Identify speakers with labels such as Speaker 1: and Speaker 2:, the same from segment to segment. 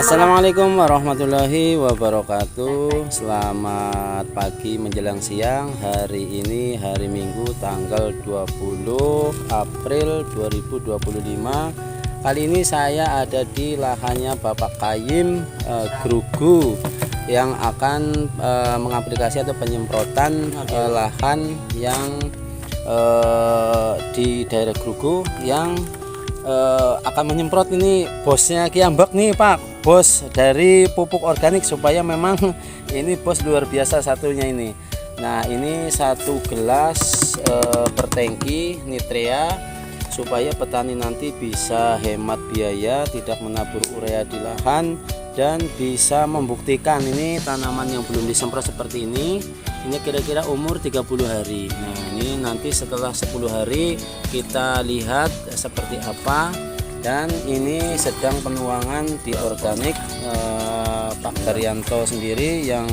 Speaker 1: Assalamualaikum warahmatullahi wabarakatuh. Selamat pagi menjelang siang. Hari ini hari Minggu tanggal 20 April 2025. Kali ini saya ada di lahannya Bapak Kayim Grugu yang akan mengaplikasi atau penyemprotan lahan yang di daerah Grugu yang akan menyemprot. Ini bosnya Kiambak nih Pak, bos dari pupuk organik, supaya memang ini bos luar biasa satunya ini. Nah ini 1 gelas per tangki nitrea, supaya petani nanti bisa hemat biaya, tidak menabur urea di lahan, dan bisa membuktikan ini tanaman yang belum disemprot seperti ini kira-kira umur 30 hari. Nah ini nanti setelah 10 hari kita lihat seperti apa. Dan ini sedang penuangan di organik, Pak Daryanto sendiri yang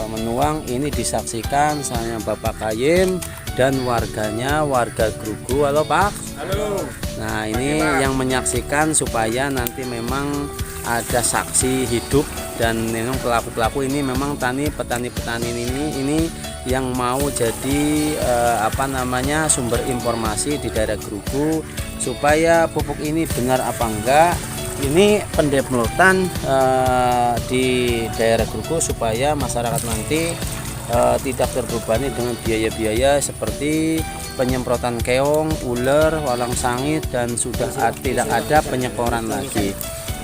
Speaker 1: menuang. Ini disaksikan saya Bapak Kayim dan warganya, warga Grugu. Halo Pak.
Speaker 2: Halo.
Speaker 1: Nah ini yang menyaksikan, supaya nanti memang ada saksi hidup, dan memang pelaku-pelaku ini memang petani-petani ini yang mau jadi sumber informasi di daerah Grugu, supaya pupuk ini benar apa enggak. Ini pendemotan di daerah Grugu, supaya masyarakat nanti tidak terbebani dengan biaya-biaya seperti penyemprotan keong, ular, walang sangit, dan sudah tidak ada penyekoran lagi.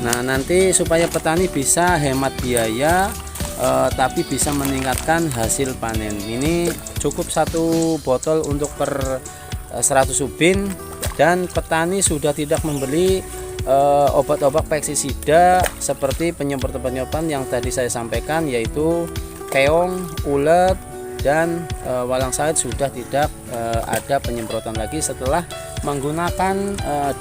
Speaker 1: Nah nanti supaya petani bisa hemat biaya, tapi bisa meningkatkan hasil panen. Ini cukup 1 botol untuk per 100 ubin, dan petani sudah tidak membeli obat-obat pestisida seperti penyemprotan yang tadi saya sampaikan, yaitu keong, ulet, dan walang sangit. Sudah tidak ada penyemprotan lagi setelah menggunakan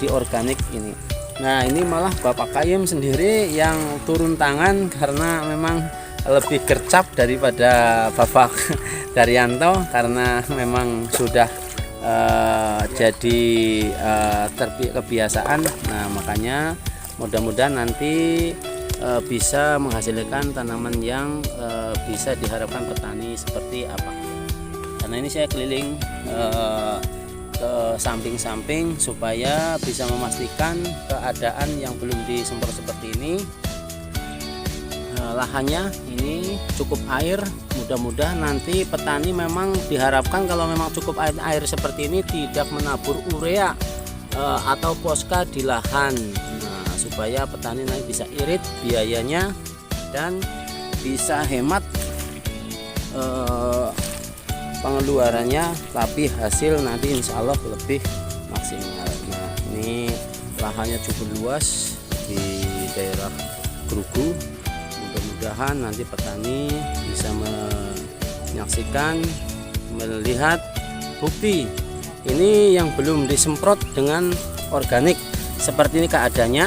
Speaker 1: di organik ini. Nah ini malah Bapak Kayim sendiri yang turun tangan, karena memang lebih gercep daripada Bapak Daryanto, karena memang sudah jadi kebiasaan. Nah makanya mudah-mudahan nanti bisa menghasilkan tanaman yang bisa diharapkan petani seperti apa. Karena ini saya keliling ke samping-samping supaya bisa memastikan keadaan yang belum disemprot seperti ini. Lahannya ini cukup air, mudah-mudahan nanti petani memang diharapkan kalau memang cukup air seperti ini tidak menabur urea atau poska di lahan. Nah, supaya petani nanti bisa irit biayanya dan bisa hemat pengeluarannya, tapi hasil nanti insya Allah lebih maksimal. Nah ini lahannya cukup luas di daerah Grugu. Mudah-mudahan nanti petani bisa menyaksikan, melihat bukti ini yang belum disemprot dengan organik seperti ini keadaannya.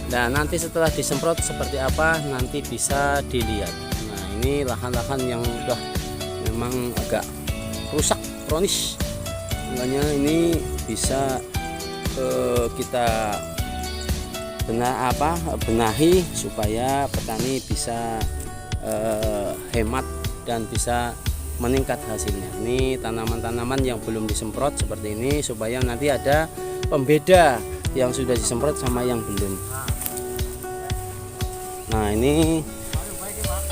Speaker 1: Nah nanti setelah disemprot seperti apa nanti bisa dilihat. Nah ini lahan-lahan yang udah memang agak rusak kronis, makanya ini bisa kita benahi supaya petani bisa hemat dan bisa meningkat hasilnya. Ini tanaman-tanaman yang belum disemprot seperti ini, supaya nanti ada pembeda yang sudah disemprot sama yang belum. Nah ini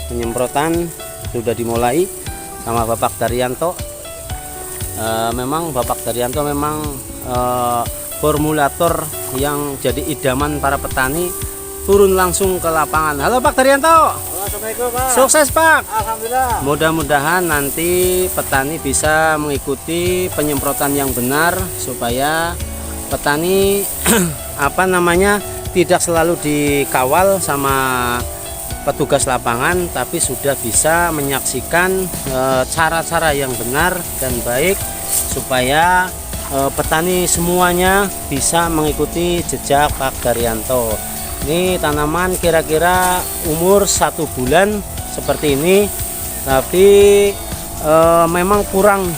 Speaker 1: penyemprotan sudah dimulai sama Bapak Daryanto. Memang Bapak Daryanto memang formulator yang jadi idaman para petani, turun langsung ke lapangan. Halo Pak Daryanto.
Speaker 2: Assalamualaikum Pak.
Speaker 1: Sukses Pak.
Speaker 2: Alhamdulillah.
Speaker 1: Mudah-mudahan nanti petani bisa mengikuti penyemprotan yang benar, supaya petani tidak selalu dikawal sama petugas lapangan, tapi sudah bisa menyaksikan cara-cara yang benar dan baik, supaya petani semuanya bisa mengikuti jejak Pak Daryanto. Ini tanaman kira-kira umur 1 bulan seperti ini, tapi memang kurang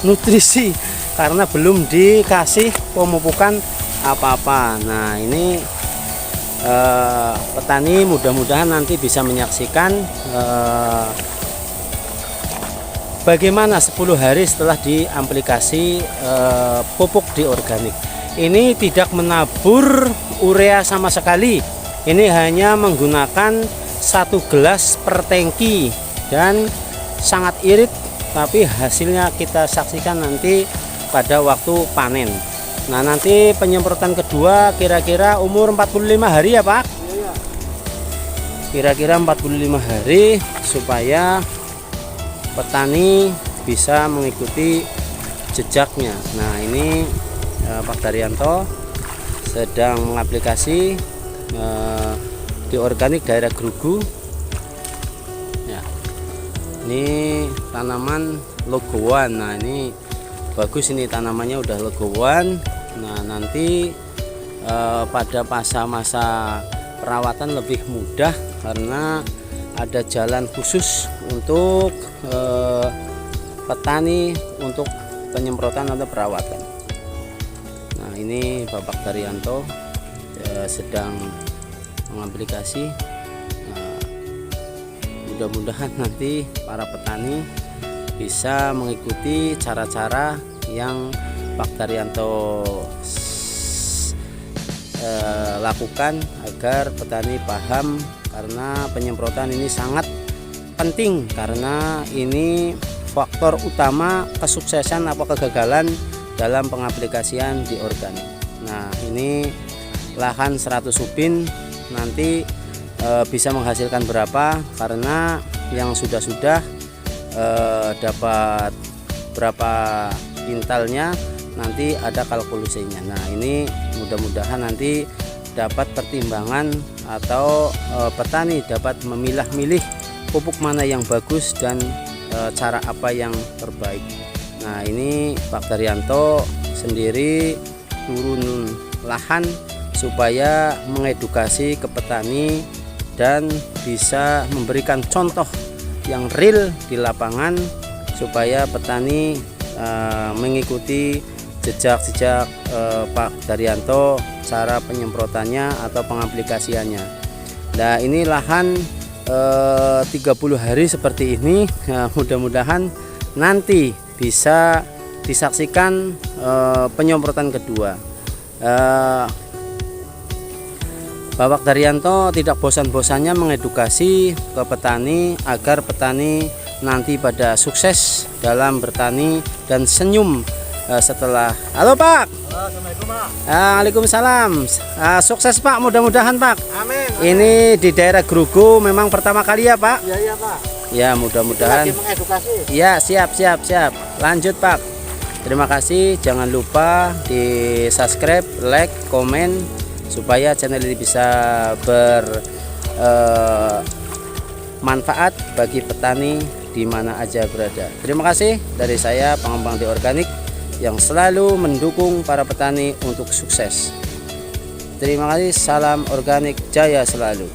Speaker 1: nutrisi, karena belum dikasih pemupukan apa-apa. Nah ini petani mudah-mudahan nanti bisa menyaksikan bagaimana 10 hari setelah diaplikasi pupuk di organik. Ini tidak menabur urea sama sekali. Ini hanya menggunakan 1 gelas per tangki dan sangat irit, tapi hasilnya kita saksikan nanti pada waktu panen. Nah nanti penyemprotan kedua kira-kira umur 45 hari ya Pak? Kira-kira 45 hari supaya petani bisa mengikuti jejaknya. Nah ini Pak Daryanto sedang mengaplikasi di organik daerah Grugu ya. Ini tanaman legowan. Nah ini bagus, ini tanamannya udah legowan. Nah nanti pada masa perawatan lebih mudah karena ada jalan khusus untuk petani untuk penyemprotan atau perawatan. Nah ini Bapak Daryanto sedang mengaplikasi. Nah, mudah-mudahan nanti para petani bisa mengikuti cara-cara yang Pak Daryanto lakukan agar petani paham, karena penyemprotan ini sangat penting karena ini faktor utama kesuksesan atau kegagalan dalam pengaplikasian di organik. Nah ini lahan 100 ubin nanti bisa menghasilkan berapa, karena yang sudah dapat berapa kintalnya nanti ada kalkulasinya. Nah ini mudah-mudahan nanti dapat pertimbangan atau petani dapat memilah-milih pupuk mana yang bagus dan cara apa yang terbaik. Nah ini Pak Daryanto sendiri turun lahan supaya mengedukasi ke petani dan bisa memberikan contoh yang real di lapangan supaya petani mengikuti jejak-jejak Pak Daryanto cara penyemprotannya atau pengaplikasiannya. Nah ini lahan 30 hari seperti ini. Mudah-mudahan nanti bisa disaksikan penyemprotan kedua. Bapak Daryanto tidak bosan-bosannya mengedukasi ke petani agar petani nanti pada sukses dalam bertani dan senyum setelah. Halo Pak.
Speaker 2: Assalamualaikum Pak.
Speaker 1: Waalaikumsalam. Sukses Pak, mudah-mudahan Pak.
Speaker 2: Amin.
Speaker 1: Ini di daerah Grugu memang pertama kali ya Pak?
Speaker 2: Iya Pak.
Speaker 1: Ya mudah-mudahan.
Speaker 2: Lagi mengedukasi.
Speaker 1: Ya siap. Lanjut Pak. Terima kasih. Jangan lupa di subscribe, like, komen supaya channel ini bisa bermanfaat bagi petani di mana aja berada. Terima kasih dari saya, pengembang di organik yang selalu mendukung para petani untuk sukses. Terima kasih. Salam organik, jaya selalu.